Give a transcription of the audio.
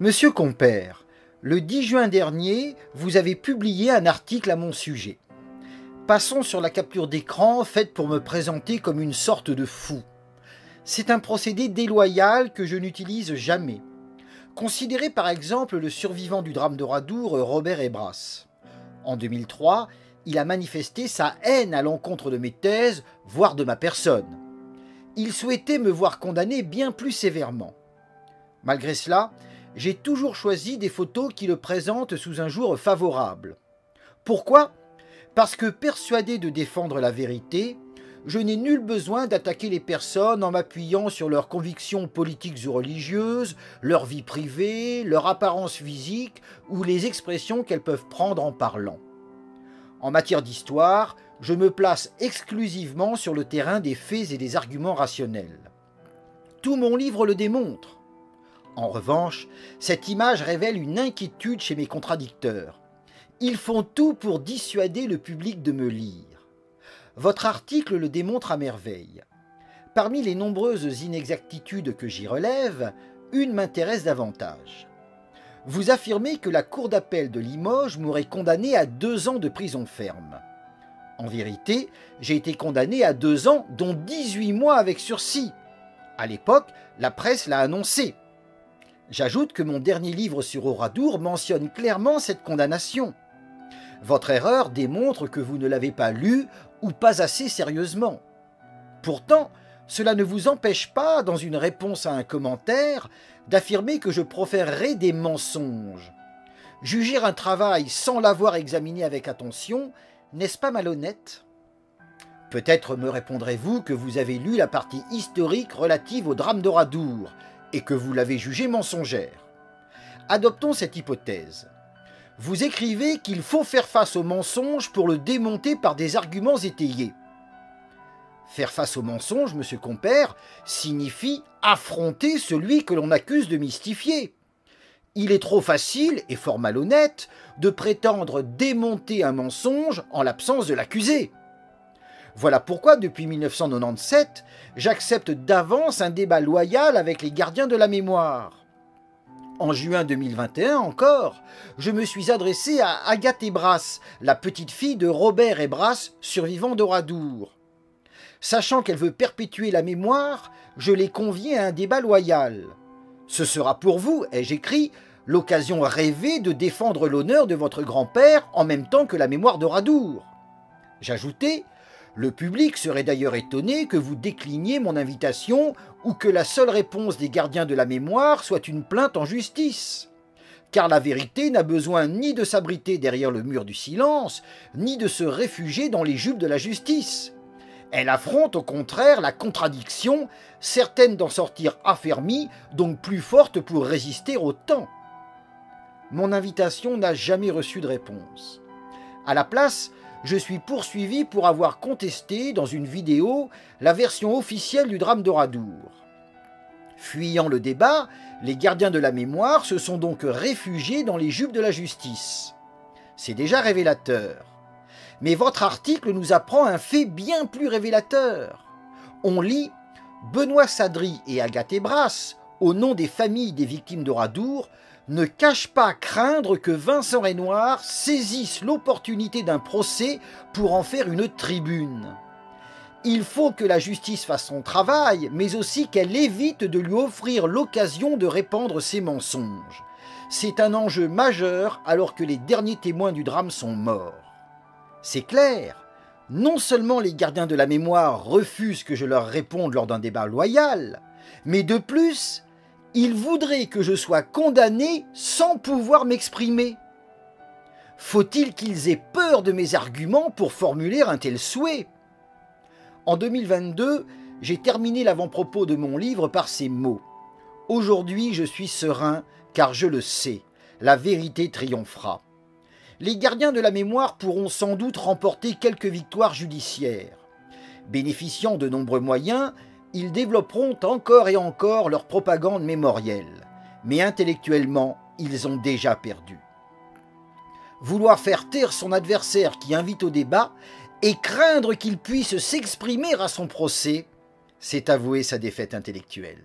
Monsieur Compère, le 10 juin dernier, vous avez publié un article à mon sujet. Passons sur la capture d'écran faite pour me présenter comme une sorte de fou. C'est un procédé déloyal que je n'utilise jamais. Considérez par exemple le survivant du drame d'Oradour, Robert Ebras. En 2003, il a manifesté sa haine à l'encontre de mes thèses, voire de ma personne. Il souhaitait me voir condamné bien plus sévèrement. Malgré cela, j'ai toujours choisi des photos qui le présentent sous un jour favorable. Pourquoi ? Parce que persuadé de défendre la vérité, je n'ai nul besoin d'attaquer les personnes en m'appuyant sur leurs convictions politiques ou religieuses, leur vie privée, leur apparence physique ou les expressions qu'elles peuvent prendre en parlant. En matière d'histoire, je me place exclusivement sur le terrain des faits et des arguments rationnels. Tout mon livre le démontre. En revanche, cette image révèle une inquiétude chez mes contradicteurs. Ils font tout pour dissuader le public de me lire. Votre article le démontre à merveille. Parmi les nombreuses inexactitudes que j'y relève, une m'intéresse davantage. Vous affirmez que la cour d'appel de Limoges m'aurait condamné à 2 ans de prison ferme. En vérité, j'ai été condamné à 2 ans, dont 18 mois avec sursis. À l'époque, la presse l'a annoncé. J'ajoute que mon dernier livre sur Oradour mentionne clairement cette condamnation. Votre erreur démontre que vous ne l'avez pas lu ou pas assez sérieusement. Pourtant, cela ne vous empêche pas, dans une réponse à un commentaire, d'affirmer que je proférerais des mensonges. Juger un travail sans l'avoir examiné avec attention, n'est-ce pas malhonnête ? Peut-être me répondrez-vous que vous avez lu la partie historique relative au drame d'Oradour et que vous l'avez jugée mensongère. Adoptons cette hypothèse. Vous écrivez qu'il faut faire face au mensonge pour le démonter par des arguments étayés. Faire face au mensonge, monsieur Compère, signifie affronter celui que l'on accuse de mystifier. Il est trop facile, et fort malhonnête, de prétendre démonter un mensonge en l'absence de l'accusé. Voilà pourquoi, depuis 1997, j'accepte d'avance un débat loyal avec les gardiens de la mémoire. En juin 2021 encore, je me suis adressé à Agathe Ebras, la petite fille de Robert Ebras, survivant d'Oradour. Sachant qu'elle veut perpétuer la mémoire, je l'ai conviée à un débat loyal. Ce sera pour vous, ai-je écrit, l'occasion rêvée de défendre l'honneur de votre grand-père en même temps que la mémoire d'Oradour. J'ajoutais, le public serait d'ailleurs étonné que vous décliniez mon invitation ou que la seule réponse des gardiens de la mémoire soit une plainte en justice. Car la vérité n'a besoin ni de s'abriter derrière le mur du silence, ni de se réfugier dans les jupes de la justice. Elle affronte au contraire la contradiction, certaine d'en sortir affermie, donc plus forte pour résister au temps. Mon invitation n'a jamais reçu de réponse. À la place, je suis poursuivi pour avoir contesté, dans une vidéo, la version officielle du drame d'Oradour. Fuyant le débat, les gardiens de la mémoire se sont donc réfugiés dans les jupes de la justice. C'est déjà révélateur. Mais votre article nous apprend un fait bien plus révélateur. On lit « Benoît Sadri et Agathe Ebras, au nom des familles des victimes d'Oradour, ne cachent pas craindre que Vincent Renoir saisisse l'opportunité d'un procès pour en faire une tribune. Il faut que la justice fasse son travail, mais aussi qu'elle évite de lui offrir l'occasion de répandre ses mensonges. C'est un enjeu majeur alors que les derniers témoins du drame sont morts. » C'est clair, non seulement les gardiens de la mémoire refusent que je leur réponde lors d'un débat loyal, mais de plus, ils voudraient que je sois condamné sans pouvoir m'exprimer. Faut-il qu'ils aient peur de mes arguments pour formuler un tel souhait ? En 2022, j'ai terminé l'avant-propos de mon livre par ces mots. Aujourd'hui, je suis serein, car je le sais, la vérité triomphera. Les gardiens de la mémoire pourront sans doute remporter quelques victoires judiciaires. Bénéficiant de nombreux moyens, ils développeront encore et encore leur propagande mémorielle. Mais intellectuellement, ils ont déjà perdu. Vouloir faire taire son adversaire qui invite au débat et craindre qu'il puisse s'exprimer à son procès, c'est avouer sa défaite intellectuelle.